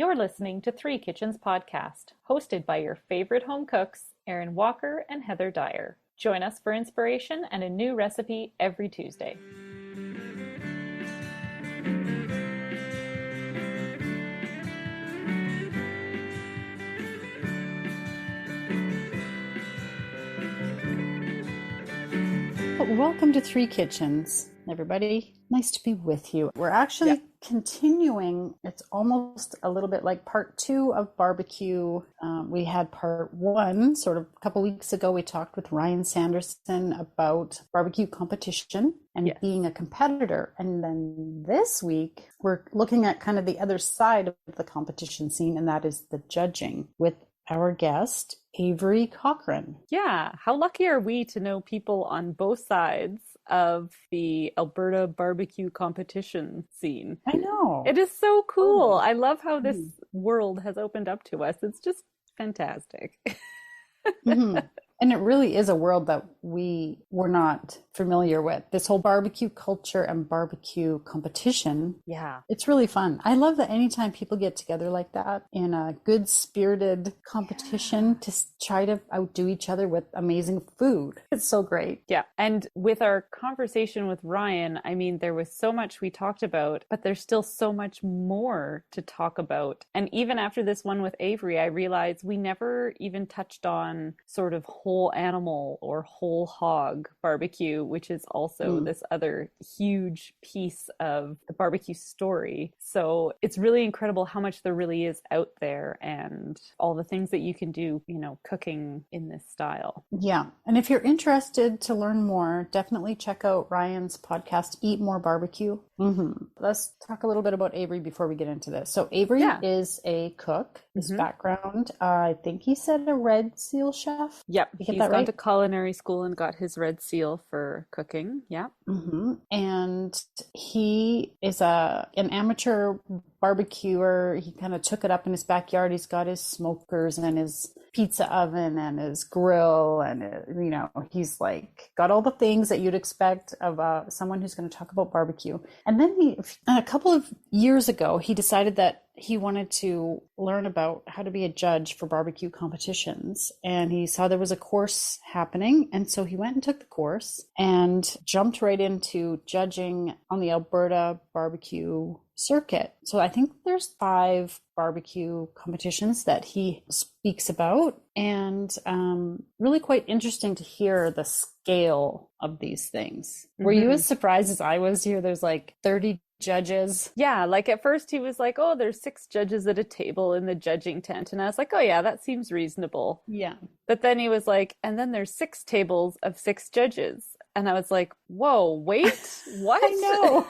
You're listening to Three Kitchens Podcast, hosted by your favorite home cooks, Erin Walker and Heather Dyer. Join us for inspiration and a new recipe every Tuesday. Welcome to Three Kitchens, everybody. Nice to be with you. We're actually continuing. It's almost a little bit like part two of barbecue. We had part one sort of a couple weeks ago. We talked with Ryan Sanderson about barbecue competition and being a competitor. And then this week, we're looking at kind of the other side of the competition scene, and that is the judging with our guest, Avery Cochrane. Yeah, how lucky are we to know people on both sides of the Alberta barbecue competition scene? I know. It is so cool. I love how this world has opened up to us. It's just fantastic. And it really is a world that we were not familiar with. This whole barbecue culture and barbecue competition. Yeah. It's really fun. I love that anytime people get together like that in a good spirited competition to try to outdo each other with amazing food. It's so great. Yeah. And with our conversation with Ryan, I mean, there was so much we talked about, but there's still so much more to talk about. And even after this one with Avery, I realized we never even touched on sort of whole animal or whole hog barbecue, which is also this other huge piece of the barbecue story. So it's really incredible how much there really is out there and all the things that you can do, you know, cooking in this style. Yeah. And if you're interested to learn more, definitely check out Ryan's podcast, Eat More Barbecue. Let's talk a little bit about Avery before we get into this. So Avery is a cook. His background, I think he said a Red Seal chef. Yep. He's gone to culinary school and got his Red Seal for cooking. Yeah. And he is an amateur barbecuer. He kind of took it up in his backyard. He's got his smokers and his pizza oven and his grill, and you know, he's like got all the things that you'd expect of someone who's going to talk about barbecue. And then a couple of years ago, he decided that he wanted to learn about how to be a judge for barbecue competitions, and he saw there was a course happening, and so he went and took the course and jumped right into judging on the Alberta barbecue circuit. So I think there's 5 barbecue competitions that he speaks about, and really quite interesting to hear the scale of these things. Were you as surprised as I was to hear there's like 30 judges? Yeah, like at first he was like, oh, there's 6 judges at a table in the judging tent, and I was like, oh yeah, that seems reasonable. Yeah. But then he was like, and then there's 6 tables of 6 judges, and I was like, whoa, wait, what? I know.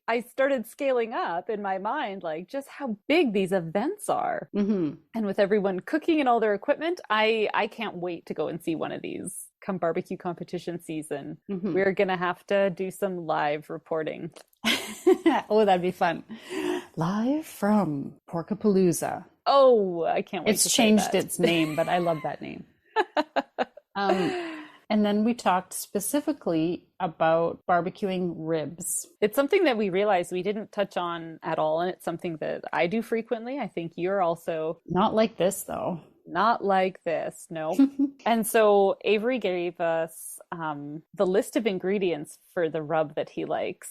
I started scaling up in my mind, like just how big these events are. And with everyone cooking and all their equipment, I can't wait to go and see one of these come barbecue competition season. We're going to have to do some live reporting. Oh, that'd be fun. Live from Porkapalooza. Oh, I can't wait. It's changed its name, but I love that name. And then we talked specifically about barbecuing ribs. It's something that we realized we didn't touch on at all, and it's something that I do frequently. I think you're also... Not like this, though. Not like this, no. And so Avery gave us the list of ingredients for the rub that he likes,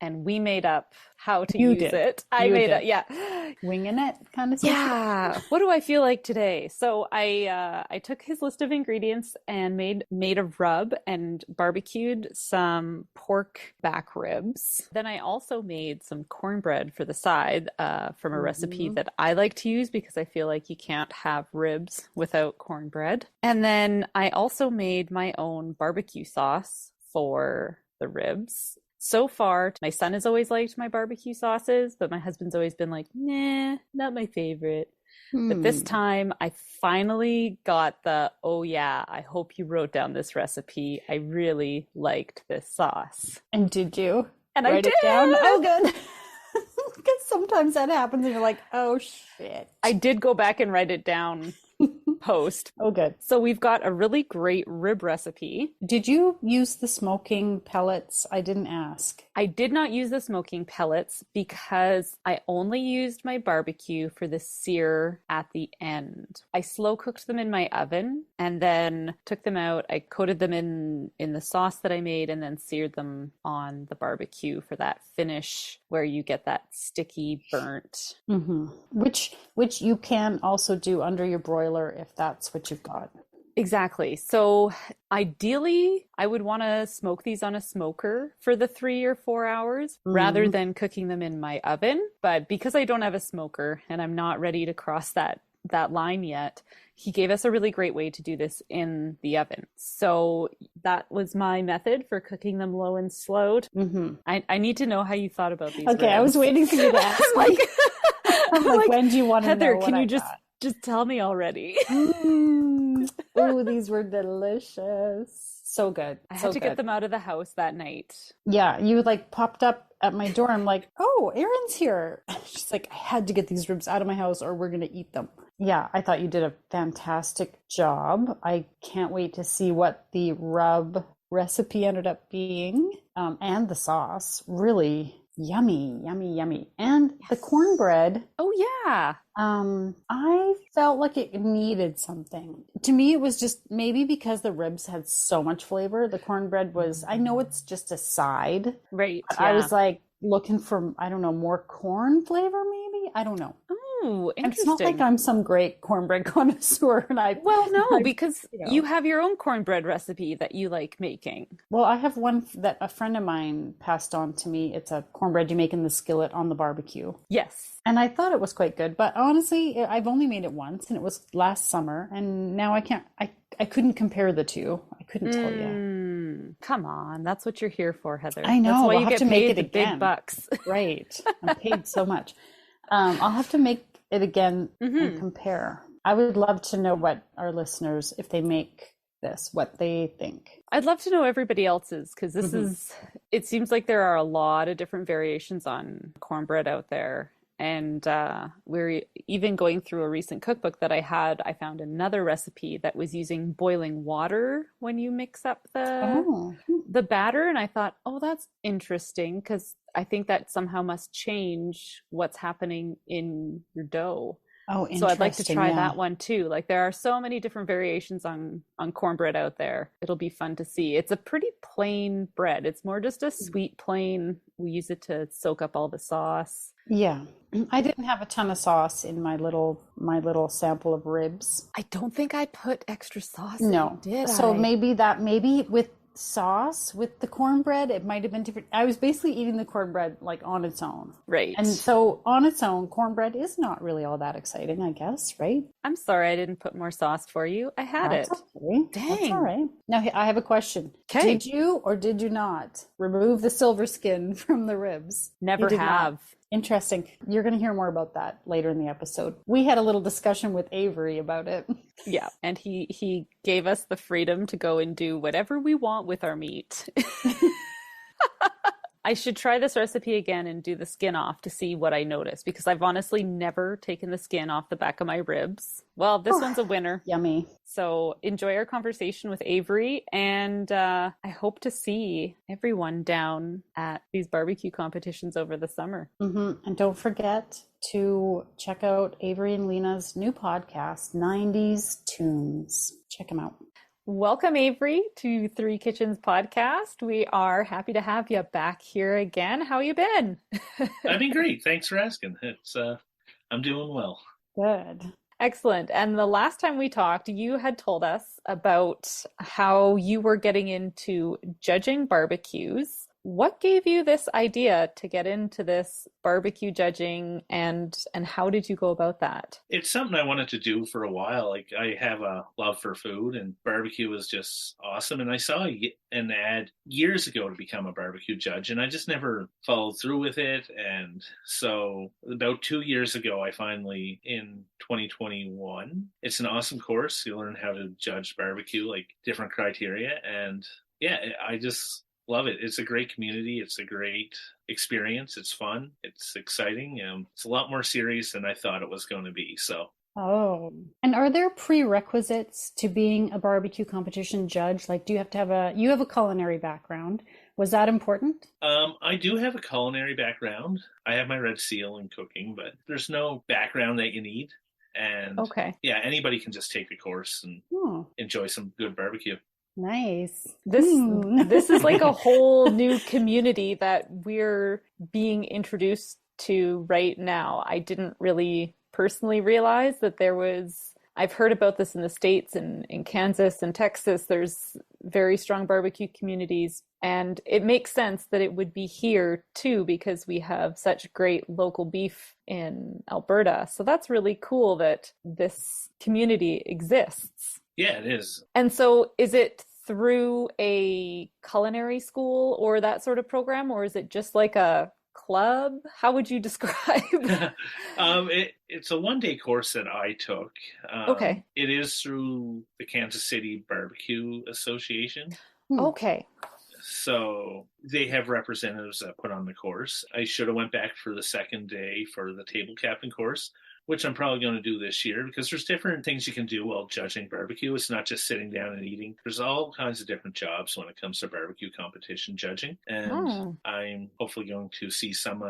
and we made up how to use it. I made it, winging it kind of stuff. Yeah. What do I feel like today? So I took his list of ingredients and made a rub and barbecued some pork back ribs. Then I also made some cornbread for the side from a recipe that I like to use because I feel like you can't have ribs without cornbread. And then I also made my own barbecue sauce for the ribs. So far, my son has always liked my barbecue sauces, but my husband's always been like, nah, not my favorite. But this time I finally got oh yeah, I hope you wrote down this recipe. I really liked this sauce. And did you? And I did. It down? Oh, good. Because sometimes that happens and you're like, oh shit. I did go back and write it down post. Oh, good. So we've got a really great rib recipe. Did you use the smoking pellets? I didn't ask. I did not use the smoking pellets because I only used my barbecue for the sear at the end. I slow cooked them in my oven and then took them out. I coated them in the sauce that I made and then seared them on the barbecue for that finish where you get that sticky burnt. Mm-hmm. Which you can also do under your broiler if that's what you've got. Exactly. So ideally, I would want to smoke these on a smoker for the 3 or 4 hours rather than cooking them in my oven. But because I don't have a smoker and I'm not ready to cross that line yet, he gave us a really great way to do this in the oven. So that was my method for cooking them low and slowed. I need to know how you thought about these Okay, ribs. I was waiting for you to ask. I'm like, when do you want to Heather, know what can you I just got? tell me already? Oh, these were delicious. So good. I had to get them out of the house that night. Yeah, you like popped up at my door. I'm like, oh, Erin's here. She's like, I had to get these ribs out of my house or we're going to eat them. Yeah, I thought you did a fantastic job. I can't wait to see what the rub recipe ended up being. And the sauce. Really yummy, yummy, yummy. And the cornbread. Oh, yeah. I felt like it needed something. To me, it was just maybe because the ribs had so much flavor. The cornbread was, I know it's just a side. Right. I was like looking for, I don't know, more corn flavor maybe? I don't know. Oh, interesting. And it's not like I'm some great cornbread connoisseur. And because you have your own cornbread recipe that you like making. Well, I have one that a friend of mine passed on to me. It's a cornbread you make in the skillet on the barbecue. Yes. And I thought it was quite good, but honestly, I've only made it once, and it was last summer, and now I couldn't compare the two. I couldn't tell you. Come on, that's what you're here for, Heather. I know. That's why I'll you have get to make paid it the again. big bucks. Right. I'm paid so much. I'll have to make it again and compare. I would love to know what our listeners, if they make this, what they think. I'd love to know everybody else's because it seems like there are a lot of different variations on cornbread out there. And we're even going through a recent cookbook that I found another recipe that was using boiling water when you mix up the batter. And I thought, oh, that's interesting because I think that somehow must change what's happening in your dough. Oh, so I'd like to try that one too. Like there are so many different variations on cornbread out there. It'll be fun to see. It's a pretty plain bread. It's more just a sweet plain. We use it to soak up all the sauce. Yeah. I didn't have a ton of sauce in my little sample of ribs. I don't think I put extra sauce in, did so I? maybe with sauce with the cornbread it might have been different. I was basically eating the cornbread like on its own, right? And so on its own, cornbread is not really all that exciting, I guess, right? I'm sorry I didn't put more sauce for you. I had That's it. Okay. Dang. That's all right. Now I have a question. Okay. Did you or did you not remove the silver skin from the ribs? Never have. Not. Interesting. You're going to hear more about that later in the episode. We had a little discussion with Avery about it. Yeah, and he gave us the freedom to go and do whatever we want with our meat. I should try this recipe again and do the skin off to see what I notice because I've honestly never taken the skin off the back of my ribs. Well, this one's a winner. Yummy. So enjoy our conversation with Avery, and I hope to see everyone down at these barbecue competitions over the summer. And don't forget to check out Avery and Lena's new podcast, 90s Tunes. Check them out. Welcome, Avery, to Three Kitchens podcast. We are happy to have you back here again. How you been? I've been great. Thanks for asking. I'm doing well. Good. Excellent. And the last time we talked, you had told us about how you were getting into judging barbecues. What gave you this idea to get into this barbecue judging, and how did you go about that? It's something I wanted to do for a while. Like I have a love for food, and barbecue was just awesome. And I saw an ad years ago to become a barbecue judge, and I just never followed through with it. And so about 2 years ago, I finally, in 2021, it's an awesome course. You learn how to judge barbecue, like different criteria. And yeah, I just love it. It's a great community. It's a great experience. It's fun. It's exciting. It's a lot more serious than I thought it was going to be. So Oh. And are there prerequisites to being a barbecue competition judge? Like, do you have to you have a culinary background. Was that important? I do have a culinary background. I have my red seal in cooking, but there's no background that you need. And Okay. yeah, anybody can just take a course and Oh, enjoy some good barbecue. nice. This is like a whole new community that we're being introduced to right now. I didn't really personally realize that I've heard about this in the States and in Kansas and Texas. There's very strong barbecue communities, and it makes sense that it would be here too because we have such great local beef in Alberta. So that's really cool that this community exists. Yeah, it is. And so is it through a culinary school or that sort of program, or is it just like a club? How would you describe? It's a 1-day course that I took. Okay. It is through the Kansas City Barbeque Association. Okay. So they have representatives that put on the course. I should have went back for the second day for the table captain course, which I'm probably going to do this year because there's different things you can do while judging barbecue. It's not just sitting down and eating. There's all kinds of different jobs when it comes to barbecue competition judging. And I'm hopefully going to see some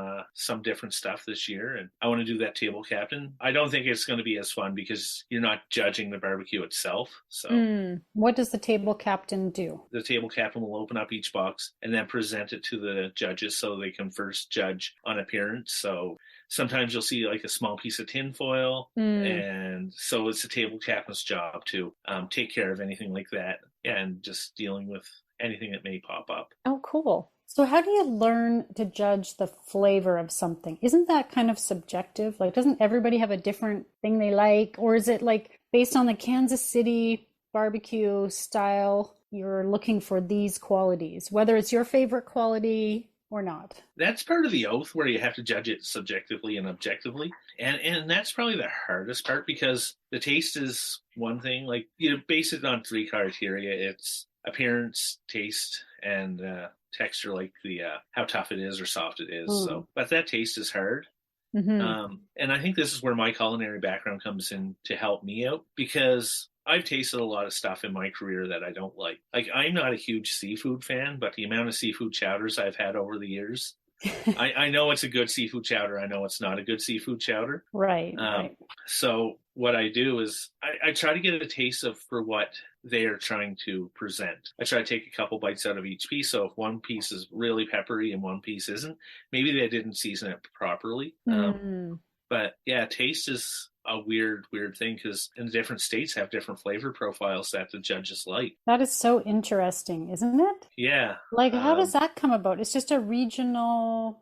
different stuff this year. And I want to do that table captain. I don't think it's going to be as fun because you're not judging the barbecue itself. So What does the table captain do? the table captain will open up each box and then present it to the judges so they can first judge on appearance. So sometimes you'll see like a small piece of tin foil, and so it's a table captain's job to take care of anything like that and just dealing with anything that may pop up. Oh, cool. So how do you learn to judge the flavor of something? Isn't that kind of subjective? Like, doesn't everybody have a different thing they like? Or is it like based on the Kansas City barbecue style, you're looking for these qualities, whether it's your favorite quality or not? That's part of the oath where you have to judge it subjectively and objectively. And that's probably the hardest part because the taste is one thing. Like, you base it on 3 criteria. It's appearance, taste, and texture, like the how tough it is or soft it is. So, but that taste is hard. And I think this is where my culinary background comes in to help me out because I've tasted a lot of stuff in my career that I don't like. Like, I'm not a huge seafood fan, but the amount of seafood chowders I've had over the years, I know it's a good seafood chowder. I know it's not a good seafood chowder. Right. So what I do is I try to get a taste for what they are trying to present. I try to take a couple bites out of each piece. So if one piece is really peppery and one piece isn't, maybe they didn't season it properly. But yeah, taste is a weird thing because in different states have different flavor profiles that the judges like. That is so interesting, isn't it? Yeah. Like, how does that come about? It's just a regional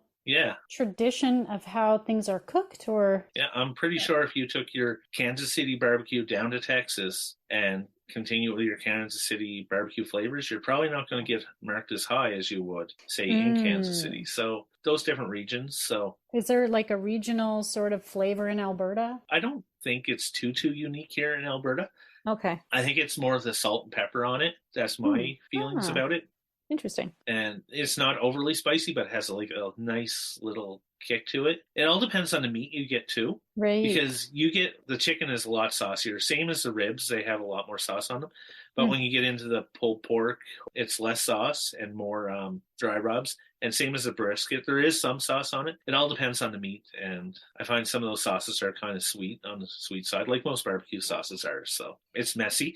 tradition of how things are cooked, or? Yeah, I'm pretty sure if you took your Kansas City barbecue down to Texas and continue with your Kansas City barbecue flavors, you're probably not going to get marked as high as you would, say, in Kansas City. So those different regions. So is there like a regional sort of flavor in Alberta? I don't think it's too unique here in Alberta. Okay. I think it's more of the salt and pepper on it. That's my feelings about it. Interesting. And it's not overly spicy, but has like a nice little kick to it. It all depends on the meat you get too. Right. Because the chicken is a lot saucier. Same as the ribs, they have a lot more sauce on them. But when you get into the pulled pork, it's less sauce and more dry rubs. And same as the brisket, there is some sauce on it. It all depends on the meat. And I find some of those sauces are kind of sweet on the sweet side, like most barbecue sauces are. So it's messy.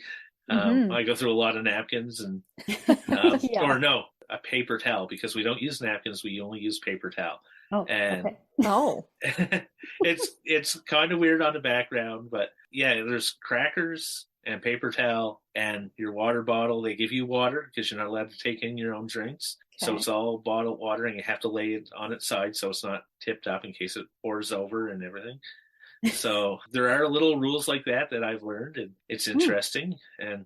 I go through a lot of napkins and, or no, a paper towel because we don't use napkins. We only use paper towel. It's kind of weird on the background, but yeah, there's crackers and paper towel and your water bottle. They give you water because you're not allowed to take in your own drinks. Okay. So it's all bottled water and you have to lay it on its side so it's not tipped up in case it pours over and everything. So there are little rules like that I've learned, and it's interesting. And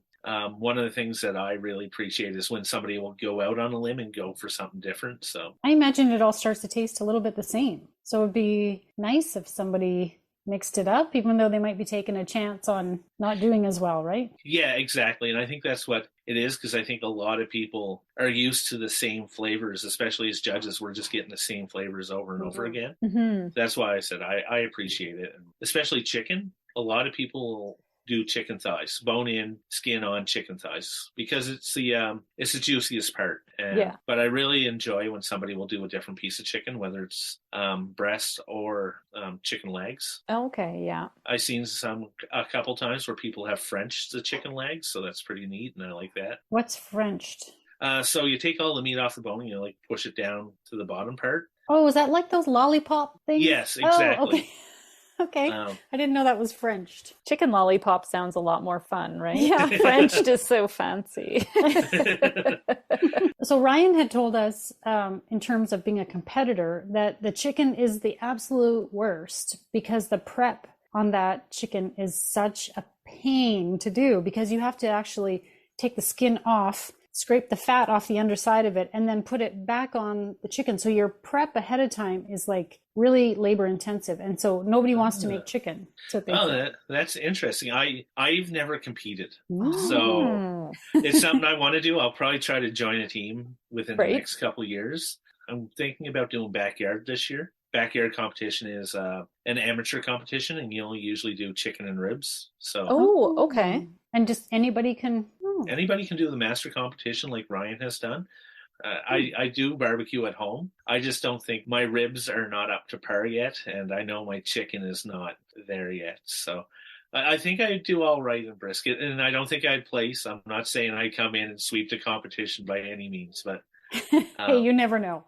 one of the things that I really appreciate is when somebody will go out on a limb and go for something different. So I imagine it all starts to taste a little bit the same. So it'd be nice if somebody mixed it up, even though they might be taking a chance on not doing as well, right? Yeah, exactly. And I think that's what it is, because I think a lot of people are used to the same flavors, especially as judges. We're just getting the same flavors over and over again. That's why I said I appreciate it, and especially chicken. a lot of people do chicken thighs, bone in, skin on chicken thighs, because it's the juiciest part. Yeah. But I really enjoy when somebody will do a different piece of chicken, whether it's breast or chicken legs. Okay, yeah. I've seen a couple times where people have Frenched the chicken legs, so that's pretty neat, and I like that. What's Frenched? So you take all the meat off the bone, you like push it down to the bottom part. Oh, is that like those lollipop things? Yes, exactly. Oh, okay. Okay. I didn't know that was Frenched. Chicken lollipop sounds a lot more fun, right? Yeah. Frenched is so fancy. So Ryan had told us, in terms of being a competitor, that the chicken is the absolute worst because the prep on that chicken is such a pain to do, because you have to actually take the skin off, scrape the fat off the underside of it, and then put it back on the chicken. So your prep ahead of time is like really labor intensive, and so nobody wants to make chicken. That's interesting. I've never competed, Ooh. so it's something I want to do. I'll probably try to join a team within the next couple of years. I'm thinking about doing backyard this year. Backyard competition is an amateur competition, and you only usually do chicken and ribs. So okay. And just anybody can do the master competition like Ryan has done. I do barbecue at home. I just don't think my ribs are not up to par yet, and I know my chicken is not there yet. So I think I'd do all right in brisket, and I don't think I'd place. I'm not saying I'd come in and sweep the competition by any means, but hey, you never know.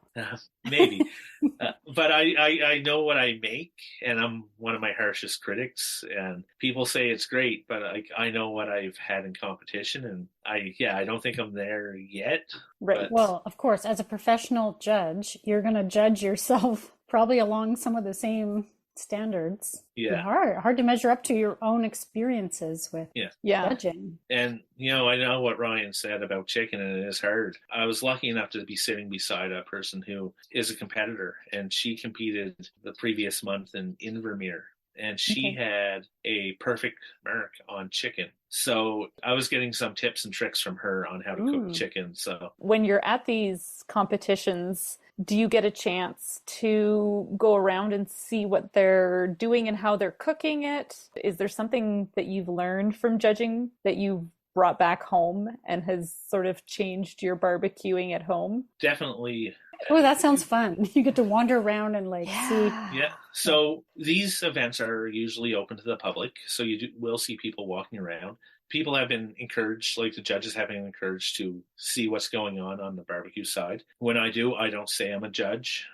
Maybe. But I know what I make, and I'm one of my harshest critics, and people say it's great, but I know what I've had in competition, and I don't think I'm there yet. Right. But, well, of course, as a professional judge, you're going to judge yourself probably along some of the same standards. Yeah. Hard to measure up to your own experiences with judging. And I know what Ryan said about chicken, and it is hard. I was lucky enough to be sitting beside a person who is a competitor, and she competed the previous month in Invermere, and she had a perfect mark on chicken. So I was getting some tips and tricks from her on how to cook chicken. So when you're at these competitions, do you get a chance to go around and see what they're doing and how they're cooking it? Is there something that you've learned from judging that you've brought back home and has sort of changed your barbecuing at home? Definitely. Oh, that sounds fun. You get to wander around and see. Yeah. So these events are usually open to the public. So will see people walking around. People have been encouraged, like the judges have been encouraged to see what's going on the barbecue side. When I do, I don't say I'm a judge.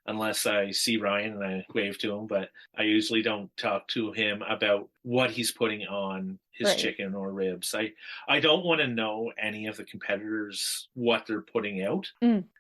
Unless I see Ryan and I wave to him, but I usually don't talk to him about what he's putting on his chicken or ribs. I don't want to know any of the competitors, what they're putting out.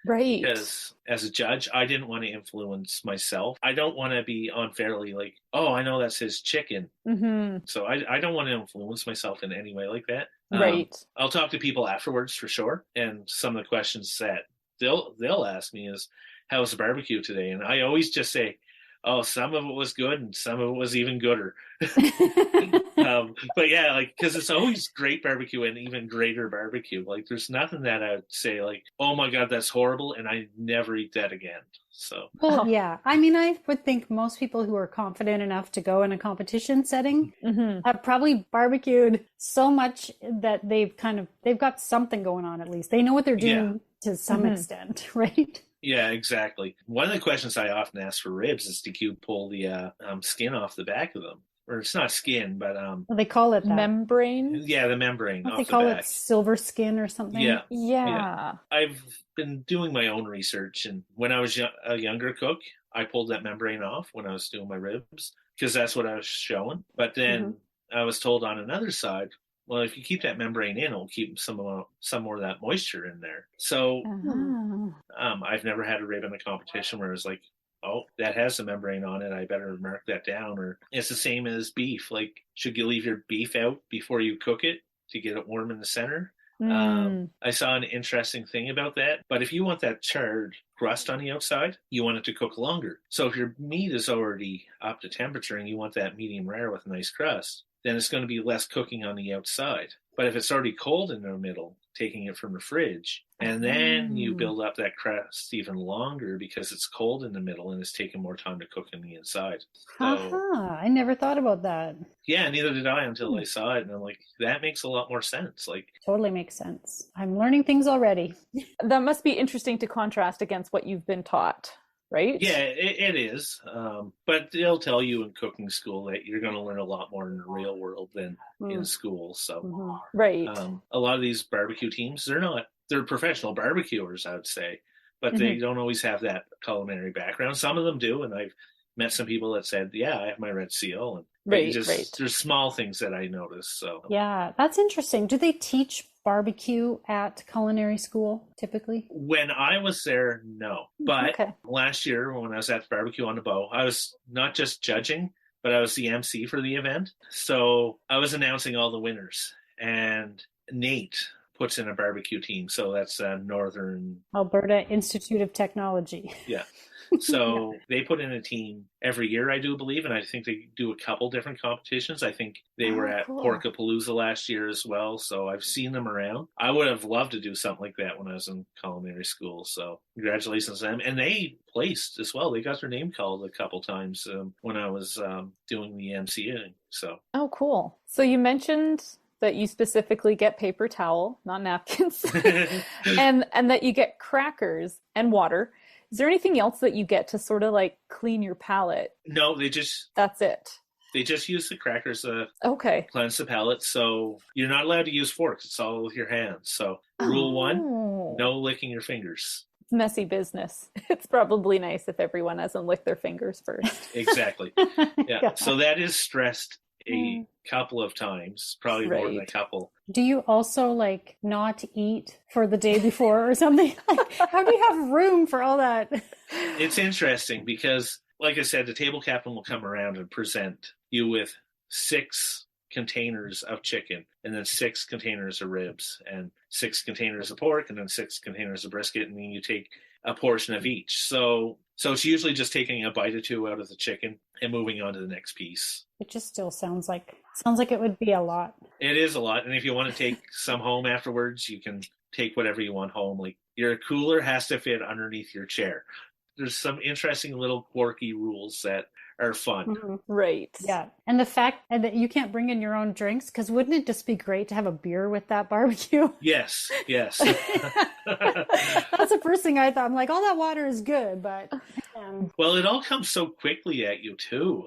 Right. Because as a judge, I didn't want to influence myself. I don't want to be unfairly like, oh, I know that's his chicken. Mm-hmm. So I don't want to influence myself in any way like that. Right. I'll talk to people afterwards for sure. And some of the questions that they'll ask me is, how was the barbecue today? And I always just say, oh, some of it was good and some of it was even gooder. But yeah, because it's always great barbecue and even greater barbecue. Like there's nothing that I would say like, oh my God, that's horrible, and I never eat that again. So yeah, I mean, I would think most people who are confident enough to go in a competition setting have probably barbecued so much that they've got something going on. At least they know what they're doing to some extent, right? Yeah, exactly. One of the questions I often ask for ribs is, did you pull the skin off the back of them? Or it's not skin, but they call it that. Membrane. Yeah, the membrane. They call it silver skin or something. Yeah. I've been doing my own research, and when I was a younger cook, I pulled that membrane off when I was doing my ribs because that's what I was showing. But then I was told on another side, well, if you keep that membrane in, it'll keep some more of that moisture in there. So I've never had a rib in a competition where it's like, oh, that has the membrane on it, I better mark that down. Or it's the same as beef. Like, should you leave your beef out before you cook it to get it warm in the center? I saw an interesting thing about that. But if you want that charred crust on the outside, you want it to cook longer. So if your meat is already up to temperature and you want that medium rare with a nice crust, then it's going to be less cooking on the outside. But if it's already cold in the middle, taking it from the fridge, and then you build up that crust even longer because it's cold in the middle and it's taking more time to cook on the inside. So, I never thought about that. yeah, neither did I until I saw it. And I'm like, that makes a lot more sense. Like, Totally makes sense. I'm learning things already. That must be interesting to contrast against what you've been taught, right? yeah, it is. But they'll tell you in cooking school that you're going to learn a lot more in the real world than in school. So, Right. A lot of these barbecue teams, they're professional barbecuers, I would say, but they don't always have that culinary background. Some of them do. And I've met some people that said, yeah, I have my red seal. And there's small things that I notice. So, yeah, that's interesting. Do they teach barbecue at culinary school typically? when I was there, no. But last year when I was at Barbecue on the Bow, I was not just judging, but I was the MC for the event. So I was announcing all the winners. And Nate puts in a barbecue team. So that's Northern Alberta Institute of Technology. Yeah. So they put in a team every year, I do believe, and I think they do a couple different competitions. I think they were at Porkapalooza last year as well, so I've seen them around. I would have loved to do something like that when I was in culinary school, so congratulations to them. And they placed as well. They got their name called a couple times when I was doing the MCing. So. Oh, cool. So you mentioned that you specifically get paper towel, not napkins, and that you get crackers and water. Is there anything else that you get to sort of like clean your palate? No, that's it. They just use the crackers to Okay. cleanse the palate. So you're not allowed to use forks. It's all with your hands. So rule 1, no licking your fingers. It's messy business. It's probably nice if everyone hasn't licked their fingers first. Exactly. Yeah. So that is stressed a couple of times, probably more than a couple. Do you also like not eat for the day before or something? Like, how do you have room for all that? It's interesting because, like I said, the table captain will come around and present you with 6 containers of chicken and then 6 containers of ribs and 6 containers of pork and then 6 containers of brisket, and then you take a portion of each. So it's usually just taking a bite or two out of the chicken and moving on to the next piece. It just still sounds like it would be a lot. It is a lot. And if you want to take some home afterwards, you can take whatever you want home. Like, your cooler has to fit underneath your chair. There's some interesting little quirky rules that are fun. Right. Yeah. And the fact that you can't bring in your own drinks, because wouldn't it just be great to have a beer with that barbecue? Yes. That's the first thing I thought. I'm like, all that water is good, but... Well, it all comes so quickly at you, too.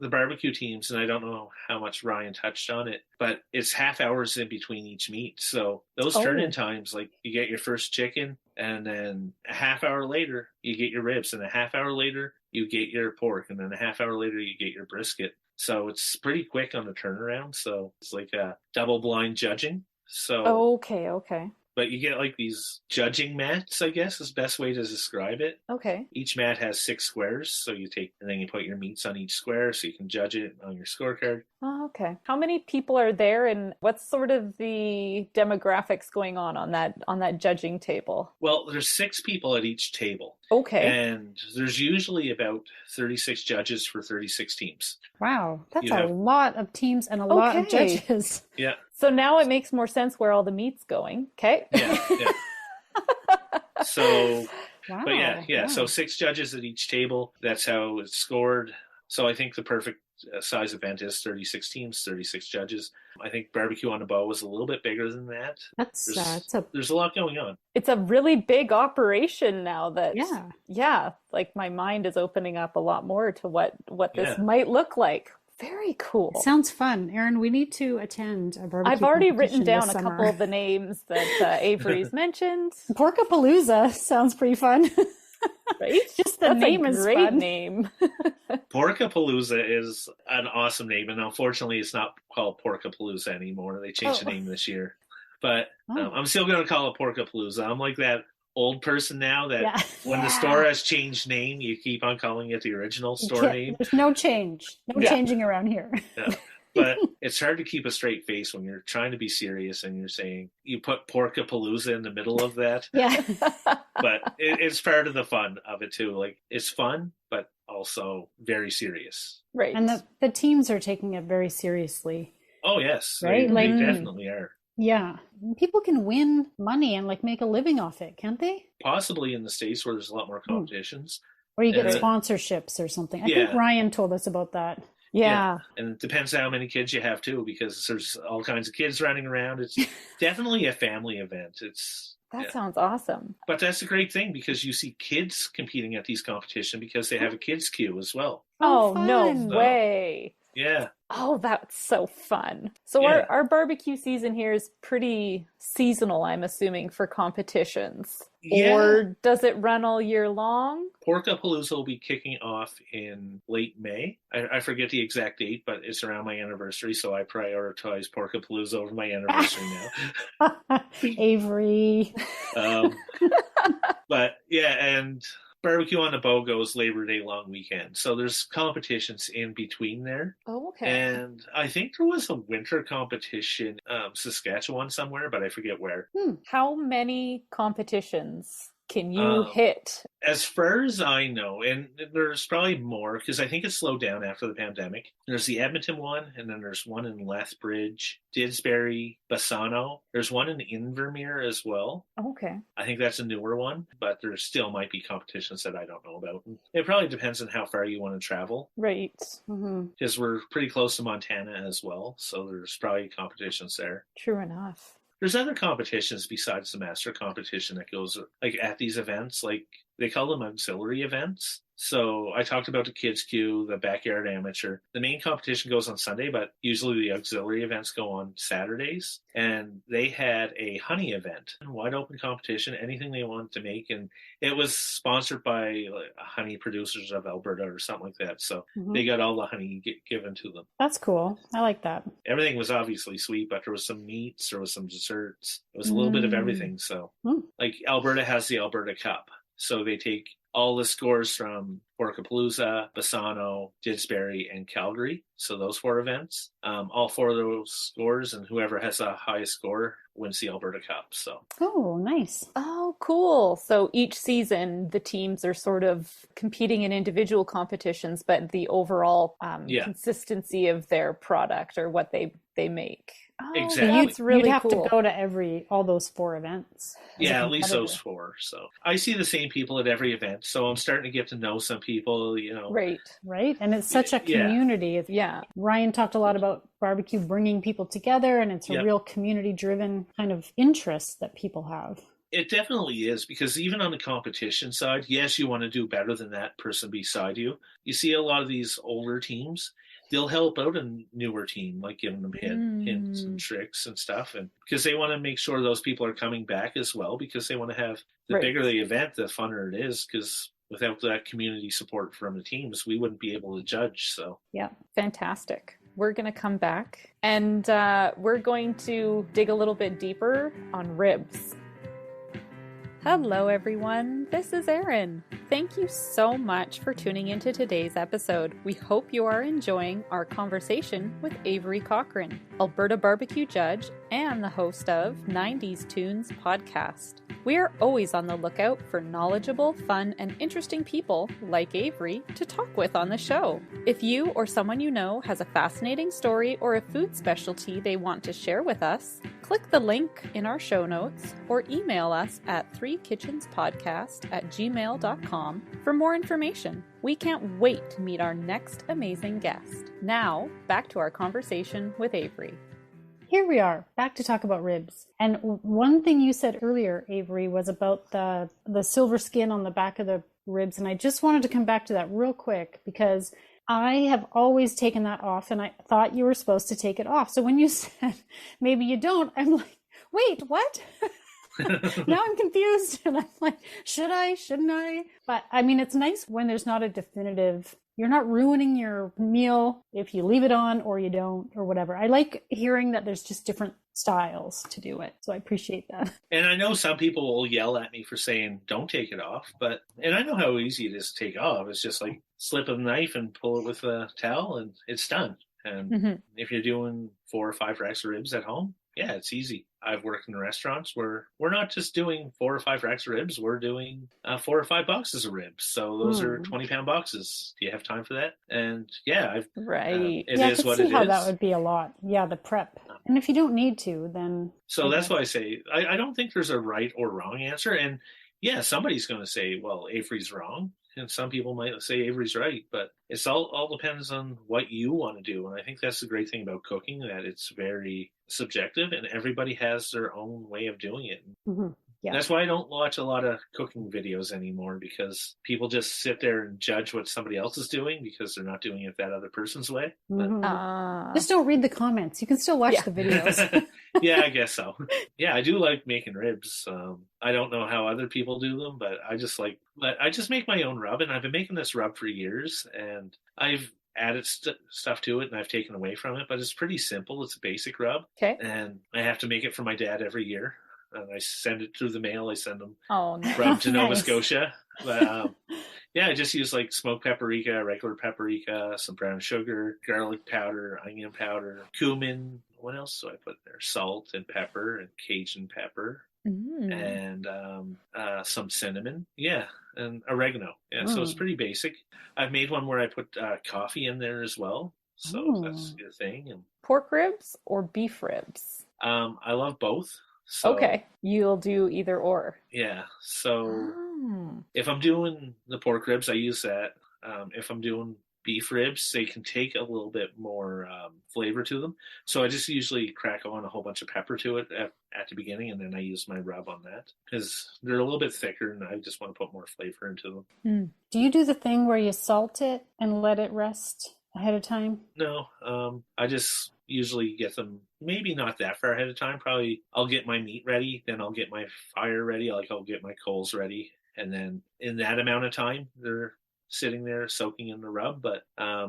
The barbecue teams, and I don't know how much Ryan touched on it, but it's half hours in between each meat. So those turn-in times, like, you get your first chicken, and then a half hour later, you get your ribs, and a half hour later, you get your pork, and then a half hour later, you get your brisket. So it's pretty quick on the turnaround. So it's like a double blind judging. So Okay. But you get like these judging mats, I guess is the best way to describe it. Okay. Each mat has 6 squares. So you take, and then you put your meats on each square so you can judge it on your scorecard. Oh, okay. How many people are there, and what's sort of the demographics going on that judging table? Well, there's 6 people at each table. Okay. And there's usually about 36 judges for 36 teams. Wow. That's a lot of teams and a lot of judges. Yeah. So now it makes more sense where all the meat's going. Okay. Yeah. So, wow. But yeah. So 6 judges at each table. That's how it's scored. So I think the perfect size event is 36 teams, 36 judges. I think Barbecue on the Bow was a little bit bigger than that. There's a lot going on. It's a really big operation now like my mind is opening up a lot more to what this might look like. Very cool. It sounds fun. Erin, we need to attend a barbecue. I've already written down a couple of the names that Avery's mentioned. Porkapalooza sounds pretty fun. Right? Just the name is great fun. Name. Porkapalooza is an awesome name, and unfortunately it's not called Porkapalooza anymore. They changed the name this year. But I'm still going to call it Porkapalooza. I'm like that old person now that when the store has changed name, you keep on calling it the original store name. There's no change. No changing around here. Yeah. But it's hard to keep a straight face when you're trying to be serious and you're saying, you put Porkapalooza in the middle of that. Yeah. But it's part of the fun of it too. Like, it's fun, but also very serious. Right. And the teams are taking it very seriously. Oh, yes. Right? They definitely are. Yeah. People can win money and like make a living off it, can't they? Possibly in the States where there's a lot more competitions. Or you get And sponsorships or something. I think Ryan told us about that. Yeah. And it depends how many kids you have too, because there's all kinds of kids running around. It's definitely a family event. That sounds awesome. But that's a great thing because you see kids competing at these competitions because they have a kids queue as well. Oh, fun. No way. Yeah. Oh, that's so fun. So our barbecue season here is pretty seasonal, I'm assuming, for competitions. Yeah. Or does it run all year long? Porkapalooza will be kicking off in late May. I forget the exact date, but it's around my anniversary, so I prioritize Porkapalooza over my anniversary now. Avery. But yeah, and Barbecue on the BOGO is Labor Day long weekend. So there's competitions in between there. Oh, okay. And I think there was a winter competition, Saskatchewan somewhere, but I forget where. How many competitions can you hit? As far as I know, and there's probably more because I think it slowed down after the pandemic. There's the Edmonton one, and then there's one in Lethbridge, Didsbury, Bassano. There's one in Invermere as well. Okay. I think that's a newer one, but there still might be competitions that I don't know about. It probably depends on how far you want to travel. Right. Because we're pretty close to Montana as well, so there's probably competitions there. True enough. There's other competitions besides the master competition that goes like at these events, like they call them auxiliary events. So I talked about the kids queue, the backyard amateur. The main competition goes on Sunday, but usually the auxiliary events go on Saturdays. And they had a honey event, wide open competition, anything they wanted to make. And it was sponsored by honey producers of Alberta or something like that. So they got all the honey given to them. That's cool. I like that. Everything was obviously sweet, but there was some meats, there was some desserts. It was a little bit of everything. So like Alberta has the Alberta Cup. So they take all the scores from Porkapalooza, Bassano, Didsbury, and Calgary. So those 4 events, all 4 of those scores, and whoever has the highest score wins the Alberta Cup. So. Oh, nice. Oh, cool. So each season, the teams are sort of competing in individual competitions, but the overall consistency of their product or what they make. Oh, exactly. That's really You'd have cool. to go to all those 4 events. Yeah, at least those 4. So I see the same people at every event. So I'm starting to get to know some people, you know. Right. And it's such a community. Yeah. Ryan talked a lot about barbecue bringing people together, and it's a real community-driven kind of interest that people have. It definitely is, because even on the competition side, yes, you want to do better than that person beside you. You see a lot of these older teams, they'll help out a newer team, like giving them hints and tricks and stuff. And because they want to make sure those people are coming back as well, because they want to have the bigger the event, the funner it is, because without that community support from the teams, we wouldn't be able to judge. So yeah, fantastic. We're going to come back and we're going to dig a little bit deeper on ribs. Hello, everyone. This is Erin. Thank you so much for tuning into today's episode. We hope you are enjoying our conversation with Avery Cochrane, Alberta barbecue judge and the host of 90s Tunes podcast. We are always on the lookout for knowledgeable, fun, and interesting people like Avery to talk with on the show. If you or someone you know has a fascinating story or a food specialty they want to share with us, click the link in our show notes or email us at 3kitchenspodcast@gmail.com for more information. We can't wait to meet our next amazing guest. Now, back to our conversation with Avery. Here we are, back to talk about ribs. And one thing you said earlier, Avery, was about the silver skin on the back of the ribs. And I just wanted to come back to that real quick because I have always taken that off and I thought you were supposed to take it off. So when you said maybe you don't, I'm like, wait, what? Now I'm confused. And I'm like, should I, shouldn't I? But I mean, it's nice when there's not a definitive, you're not ruining your meal if you leave it on or you don't or whatever. I like hearing that there's just different styles to do it. So I appreciate that. And I know some people will yell at me for saying, don't take it off. And I know how easy it is to take off. It's just like slip a knife and pull it with a towel and it's done. And if you're doing 4 or 5 racks of ribs at home, yeah, it's easy. I've worked in restaurants where we're not just doing 4 or 5 racks of ribs, we're doing 4 or 5 boxes of ribs. So those are 20-pound boxes. Do you have time for that? And yeah, Right. it I is could what see it how is. that would be a lot. Yeah, the prep. And if you don't need to, then. So that's why I say I don't think there's a right or wrong answer. And yeah, somebody's going to say, well, Avery's wrong. And some people might say Avery's right, but it's all depends on what you want to do. And I think that's the great thing about cooking, that it's very subjective and everybody has their own way of doing it. Mm-hmm. Yeah. That's why I don't watch a lot of cooking videos anymore, because people just sit there and judge what somebody else is doing because they're not doing it that other person's way. Just don't read the comments. You can still watch the videos. Yeah, I guess so. Yeah, I do like making ribs. I don't know how other people do them, but I just make my own rub, and I've been making this rub for years, and I've added stuff to it and I've taken away from it, but it's pretty simple. It's a basic rub. Okay. And I have to make it for my dad every year. And I send it through the mail. I send them nice. rub to Nova Scotia. But yeah, I just use like smoked paprika, regular paprika, some brown sugar, garlic powder, onion powder, cumin. What else do I put there? Salt and pepper and Cajun pepper. And some cinnamon. Yeah. And oregano. Yeah. So it's pretty basic. I've made one where I put coffee in there as well. So that's the thing. And pork ribs or beef ribs? I love both. So, okay, you'll do either or. Yeah. So if I'm doing the pork ribs, I use that. If I'm doing beef ribs, they can take a little bit more flavor to them. So I just usually crack on a whole bunch of pepper to it at the beginning, and then I use my rub on that because they're a little bit thicker, and I just want to put more flavor into them. Do you do the thing where you salt it and let it rest ahead of time? No, I just usually get them maybe not that far ahead of time. Probably I'll get my meat ready, then I'll get my fire ready, I'll get my coals ready, and then in that amount of time they're sitting there soaking in the rub. But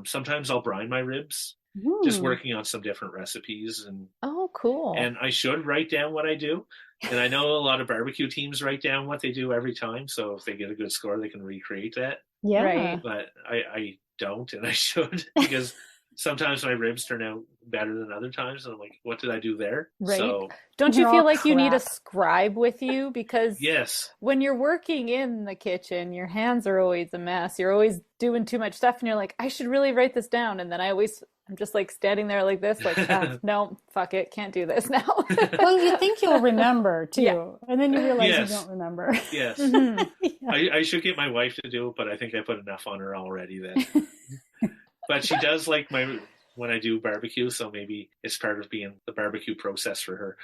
sometimes I'll brine my ribs, just working on some different recipes. And cool. And I should write down what I do. And I know a lot of barbecue teams write down what they do every time, so if they get a good score they can recreate that. Yeah. Right. But I don't, and I should, because sometimes my ribs turn out better than other times, and I'm like, what did I do there? Right. So, don't you feel like you need a scribe with you? Because yes, when you're working in the kitchen, your hands are always a mess. You're always doing too much stuff, and you're like, I should really write this down. And then I'm just like standing there like this, like, no, fuck it, can't do this now. Well, you think you'll remember too, and then you realize you don't remember. Yes. I should get my wife to do it, but I think I put enough on her already then. But she does like when I do barbecue, so maybe it's part of being the barbecue process for her.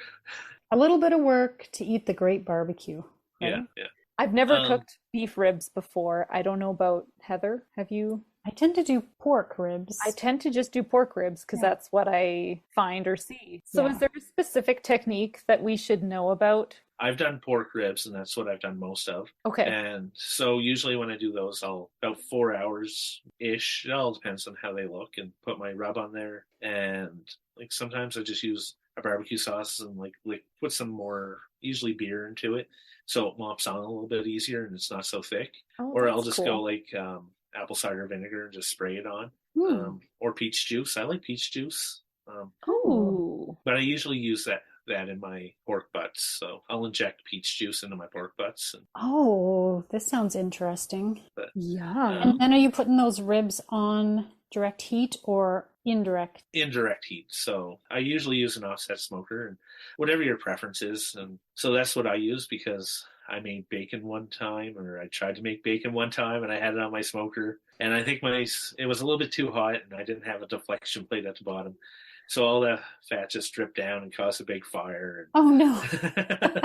A little bit of work to eat the great barbecue. Right? Yeah. I've never cooked beef ribs before. I don't know about Heather. Have you? I tend to do pork ribs. I tend to just do pork ribs because that's what I find or see. So is there a specific technique that we should know about? I've done pork ribs, and that's what I've done most of. Okay. And so usually when I do those, I'll about 4 hours-ish. It all depends on how they look, and put my rub on there. And like sometimes I just use a barbecue sauce and like put some more, usually beer into it, so it mops on a little bit easier and it's not so thick. Or I'll just go like apple cider vinegar and just spray it on. Or peach juice. I like peach juice. But I usually use that in my pork butts. So I'll inject peach juice into my pork butts. This sounds interesting. But, and then are you putting those ribs on direct heat or indirect? Indirect heat. So I usually use an offset smoker, and whatever your preference is. And so that's what I use, because I made bacon one time, or I tried to make bacon one time, and I had it on my smoker. And I think it was a little bit too hot, and I didn't have a deflection plate at the bottom. So all the fat just dripped down and caused a big fire. Oh, no.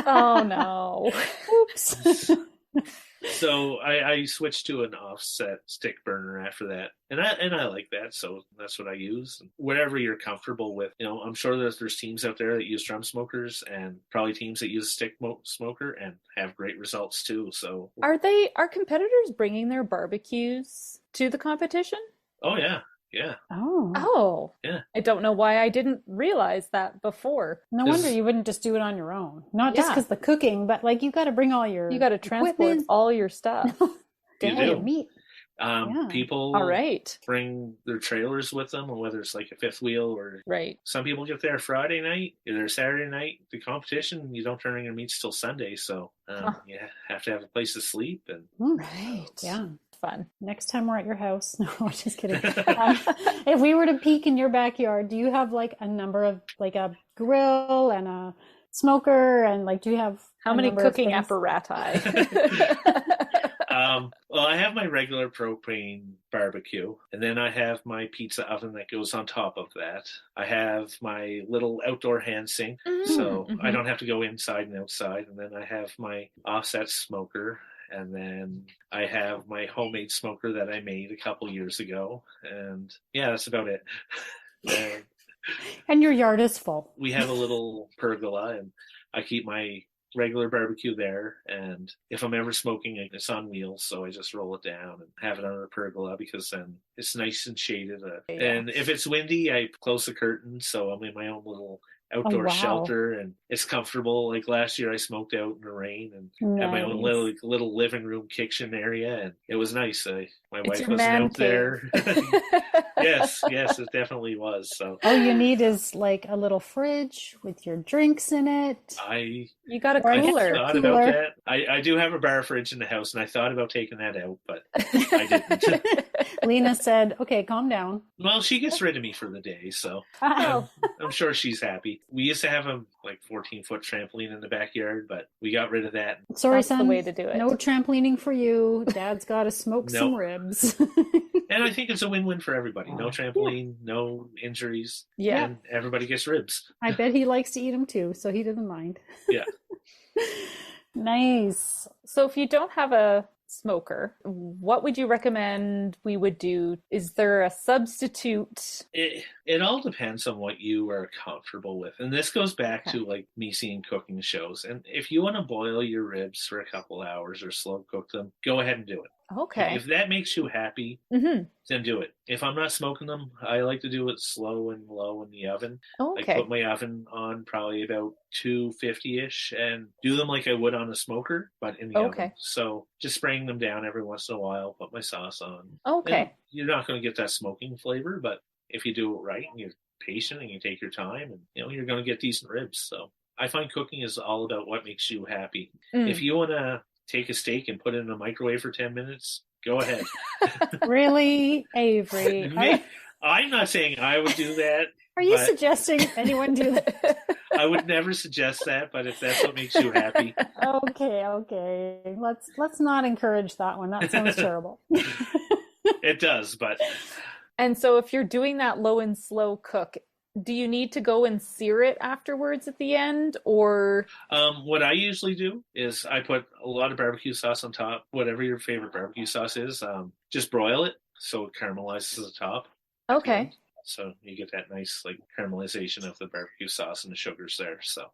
Oh, no. Oops. So I switched to an offset stick burner after that. And I like that. So that's what I use. Whatever you're comfortable with. I'm sure that there's teams out there that use drum smokers, and probably teams that use a stick smoker and have great results too. So are competitors bringing their barbecues to the competition? Oh, yeah. Yeah. Oh. Yeah. I don't know why I didn't realize that before. No wonder you wouldn't just do it on your own. Not just because the cooking, but like you got to bring all your. You got to transport all your stuff. You do. Meat. People All right. bring their trailers with them, or whether it's like a fifth wheel, or Right. some people get there Friday night, or Saturday night, the competition. You don't turn in your meats till Sunday, so you have to have a place to sleep. And Right. Yeah. Fun. Next time we're at your house. No, I'm just kidding. If we were to peek in your backyard, do you have like a number of like a grill and a smoker, and like do you have how many cooking apparatus? Well, I have my regular propane barbecue, and then I have my pizza oven that goes on top of that. I have my little outdoor hand sink, so I don't have to go inside and outside. And then I have my offset smoker, and then I have my homemade smoker that I made a couple years ago. And yeah, that's about it. And your yard is full. We have a little pergola, and I keep my regular barbecue there, and if I'm ever smoking, it's on wheels, so I just roll it down and have it on a pergola, because then it's nice and shaded. And if it's windy, I close the curtains, so I'm in my own little outdoor shelter, and it's comfortable. Like last year I smoked out in the rain and had my own little living room kitchen area, and it was nice. My wife wasn't out there. yes, it definitely was. So all you need is like a little fridge with your drinks in it. You got a cooler. I thought about that. I do have a bar fridge in the house, and I thought about taking that out, but I didn't. Lena said, okay, calm down. Well, she gets rid of me for the day, so I'm sure she's happy. We used to have a 14-foot trampoline in the backyard, but we got rid of that. Sorry, That's son, the way to do it. No trampolining for you. Dad's got to smoke some ribs. And I think it's a win-win for everybody. No trampoline, no injuries, and everybody gets ribs. I bet he likes to eat them too, so he doesn't mind. Yeah. Nice. So if you don't have a smoker, what would you recommend we would do? Is there a substitute? It all depends on what you are comfortable with, and this goes back to like me seeing cooking shows. And if you want to boil your ribs for a couple hours or slow cook them, go ahead and do it. Okay. If that makes you happy, then do it. If I'm not smoking them, I like to do it slow and low in the oven. Okay. I put my oven on probably about 250-ish and do them like I would on a smoker, but in the oven. So just spraying them down every once in a while, put my sauce on. Okay. And you're not going to get that smoking flavor, but if you do it right and you're patient and you take your time, and you're going to get decent ribs. So I find cooking is all about what makes you happy. If you want to take a steak and put it in a microwave for 10 minutes, go ahead. Really, Avery? I'm not saying I would do that. Are you suggesting anyone do that? I would never suggest that, but if that's what makes you happy. Okay. Let's not encourage that one. That sounds terrible. It does, but... And so if you're doing that low and slow cook, do you need to go and sear it afterwards at the end, or? What I usually do is I put a lot of barbecue sauce on top, whatever your favorite barbecue sauce is. Just broil it so it caramelizes the top. Okay. So you get that nice caramelization of the barbecue sauce and the sugars there. So.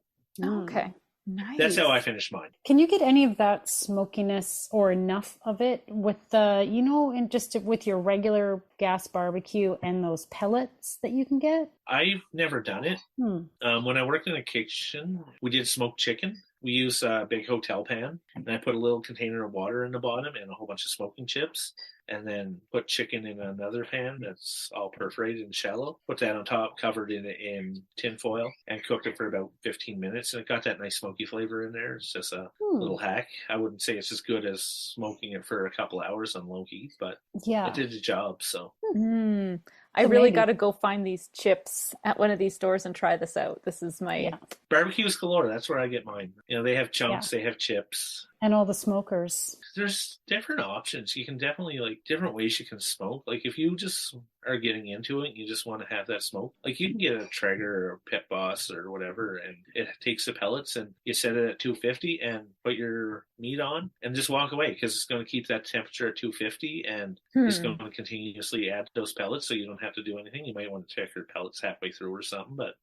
Okay. Nice. That's how I finish mine. Can you get any of that smokiness or enough of it with and just with your regular gas barbecue and those pellets that you can get? I've never done it. When I worked in a kitchen, we did smoked chicken. We use a big hotel pan, and I put a little container of water in the bottom and a whole bunch of smoking chips, and then put chicken in another pan that's all perforated and shallow. Put that on top, covered it in tin foil, and cooked it for about 15 minutes, and it got that nice smoky flavor in there. It's just a little hack. I wouldn't say it's as good as smoking it for a couple hours on low heat, but it did the job. So. I really got to go find these chips at one of these stores and try this out. This is my barbecues galore. That's where I get mine. They have chunks, they have chips, and all the smokers. There's different options. You can definitely different ways you can smoke. If you just are getting into it, and you just want to have that smoke. You can get a Traeger or Pit Boss or whatever, and it takes the pellets, and you set it at 250 and put your meat on, and just walk away, because it's going to keep that temperature at 250, and it's going to continuously add those pellets, so you don't have to do anything. You might want to check your pellets halfway through or something, but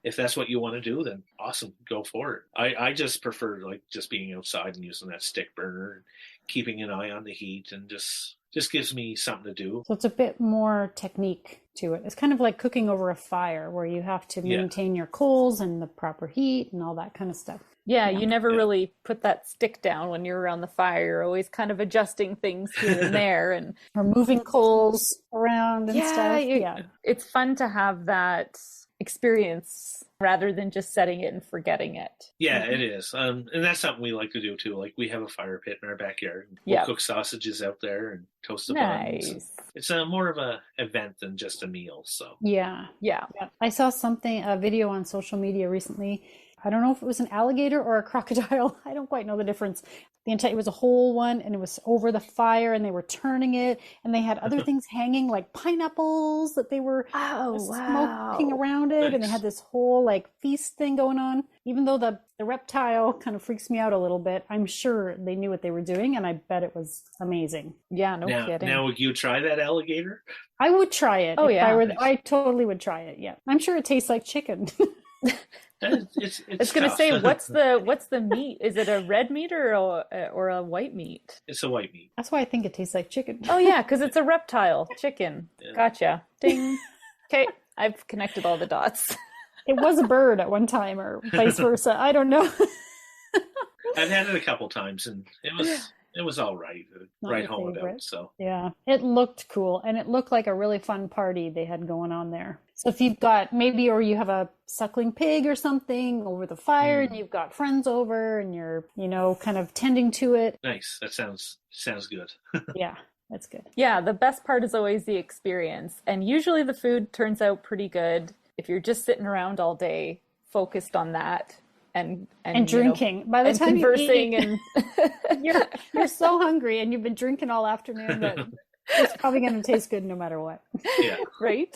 if that's what you want to do, then awesome, go for it. I just prefer just being outside and using that stick burner and keeping an eye on the heat, and just gives me something to do. So it's a bit more technique to it. It's kind of like cooking over a fire, where you have to maintain your coals and the proper heat and all that kind of stuff. Yeah, you never really put that stick down when you're around the fire. You're always kind of adjusting things here and there, and Or moving coals around and stuff. it's fun to have that experience rather than just setting it and forgetting it. Yeah, it is. And that's something we like to do too. Like we have a fire pit in our backyard. We'll cook sausages out there and toast the buns. It's more of a event than just a meal. So yeah. I saw a video on social media recently. I don't know if it was an alligator or a crocodile. I don't quite know the difference. It was a whole one, and it was over the fire, and they were turning it, and they had other things hanging like pineapples that they were smoking around it. Nice. And they had this whole like feast thing going on. Even though the reptile kind of freaks me out a little bit, I'm sure they knew what they were doing, and I bet it was amazing. Yeah, no kidding. Now, would you try that alligator? I would try it. Oh, yeah. I totally would try it. Yeah. I'm sure it tastes like chicken. It's going to say, what's the meat? Is it a red meat or a white meat? It's a white meat. That's why I think it tastes like chicken. Oh yeah, because it's a reptile chicken. Yeah. Gotcha. Ding. Okay, I've connected all the dots. It was a bird at one time, or vice versa. I don't know. I've had it a couple times, and it was all right. Right home about. So yeah, it looked cool, and it looked like a really fun party they had going on there. So if you've got or you have a suckling pig or something over the fire, and you've got friends over, and you're kind of tending to it. Nice. That sounds good. Yeah, that's good. Yeah, the best part is always the experience, and usually the food turns out pretty good if you're just sitting around all day focused on that. And drinking. By the time conversing you eat, and you're so hungry, and you've been drinking all afternoon that it's probably going to taste good no matter what. Yeah. Right?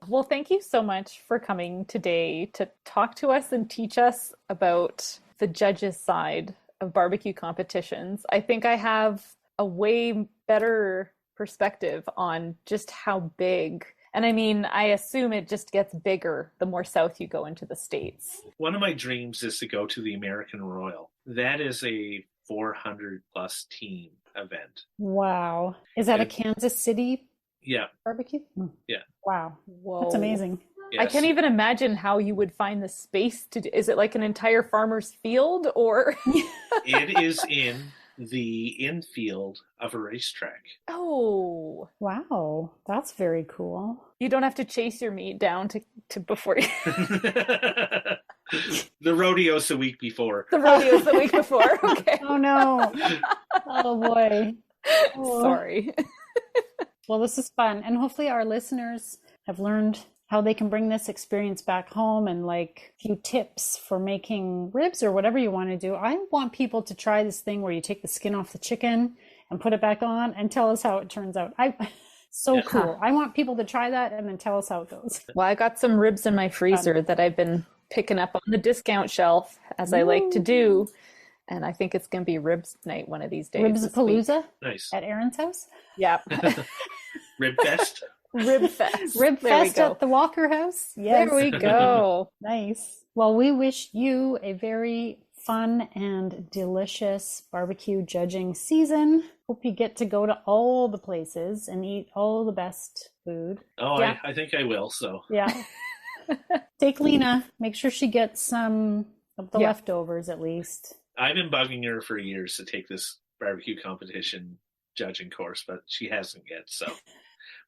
Well, thank you so much for coming today to talk to us and teach us about the judges' side of barbecue competitions. I think I have a way better perspective on just how big. And I mean, I assume it just gets bigger the more south you go into the States. One of my dreams is to go to the American Royal. That is a 400 plus team event. Wow. Is that a Kansas City barbecue? Yeah. Wow. Whoa. That's amazing. Yes. I can't even imagine how you would find the space to do. Is it like an entire farmer's field, or? It is in the infield of a racetrack. Oh. Wow. That's very cool. You don't have to chase your meat down to before you. The rodeo's the week before. Okay. Oh no. Oh boy. Oh. Sorry. Well, this is fun. And hopefully our listeners have learned how they can bring this experience back home, and like a few tips for making ribs or whatever you want to do. I want people to try this thing where you take the skin off the chicken and put it back on and tell us how it turns out. Cool. I want people to try that and then tell us how it goes. Well, I got some ribs in my freezer that I've been picking up on the discount shelf, as I like to do. And I think it's going to be ribs night one of these days. Ribs-a-palooza? Nice. At Erin's house? Yeah. Rib Fest? Rib Fest. Rib Fest at the Walker house? Yes. There we go. Nice. Well, we wish you a very fun and delicious barbecue judging season. Hope you get to go to all the places and eat all the best food. Oh, yeah. I think I will, so. Yeah. Take Lena. Make sure she gets some of the leftovers at least. I've been bugging her for years to take this barbecue competition judging course, but she hasn't yet, so.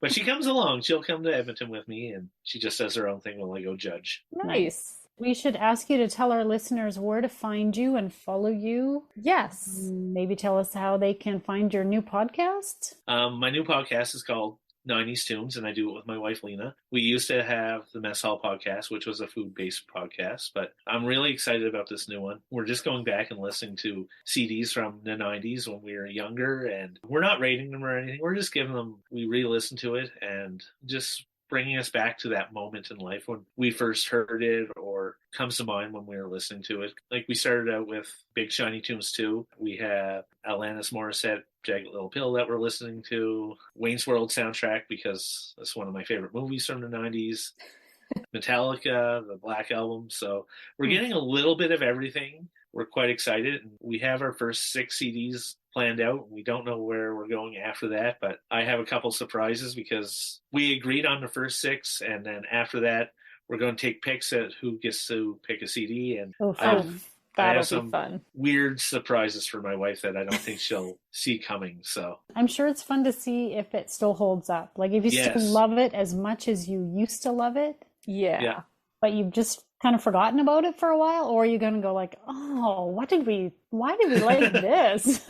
But she comes along. She'll come to Edmonton with me, and she just does her own thing while I go judge. Nice. We should ask you to tell our listeners where to find you and follow you. Yes. Maybe tell us how they can find your new podcast. My new podcast is called 90s Tunes, and I do it with my wife, Lena. We used to have the Mess Hall podcast, which was a food-based podcast, but I'm really excited about this new one. We're just going back and listening to CDs from the 90s when we were younger, and we're not rating them or anything. We're just giving them, we re-listen to it and just bringing us back to that moment in life when we first heard it or comes to mind when we were listening to it. Like we started out with Big Shiny Tunes 2. We have Alanis Morissette, Jagged Little Pill that we're listening to. Wayne's World soundtrack because that's one of my favorite movies from the 90s. Metallica, the Black Album. So we're getting a little bit of everything. We're quite excited. We have our first 6 CDs planned out. We don't know where we're going after that, but I have a couple surprises because we agreed on the first 6, and then after that, we're going to take picks at who gets to pick a CD. And Oh, I have, fun. I That'll have be some fun. weird surprises for my wife that I don't think she'll see coming. So I'm sure it's fun to see if it still holds up. Like if you still Yes. love it as much as you used to love it, Yeah. but you've just kind of forgotten about it for a while, or are you going to go like, oh, why did we like this?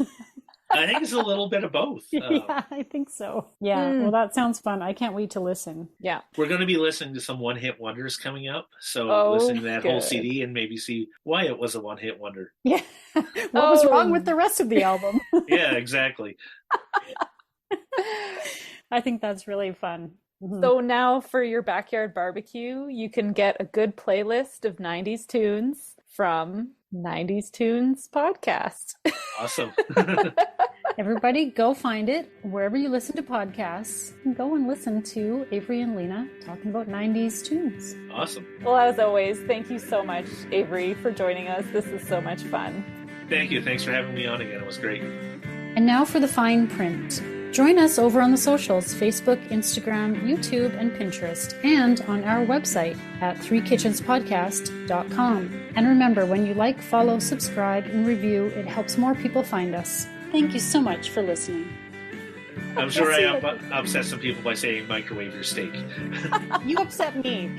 I think it's a little bit of both. Yeah, I think so. Yeah, well, that sounds fun. I can't wait to listen. Yeah. We're going to be listening to some one-hit wonders coming up. So Oh, listen to that whole good. CD and maybe see why it was a one-hit wonder. Yeah. What was Oh. wrong with the rest of the album? Yeah, exactly. I think that's really fun. Mhm. So now for your backyard barbecue, you can get a good playlist of 90s tunes from 90s Tunes Podcast. Awesome. Everybody go find it wherever you listen to podcasts. Go and listen to Avery and Lena talking about 90s tunes. Awesome. Well, as always, thank you so much, Avery, for joining us. This is so much fun. Thank you. Thanks for having me on again. It was great. And now for the fine print. Join us over on the socials, Facebook, Instagram, YouTube, and Pinterest, and on our website at threekitchenspodcast.com. And remember, when you like, follow, subscribe, and review, it helps more people find us. Thank you so much for listening. I'm sure I upset some people by saying microwave your steak. You upset me.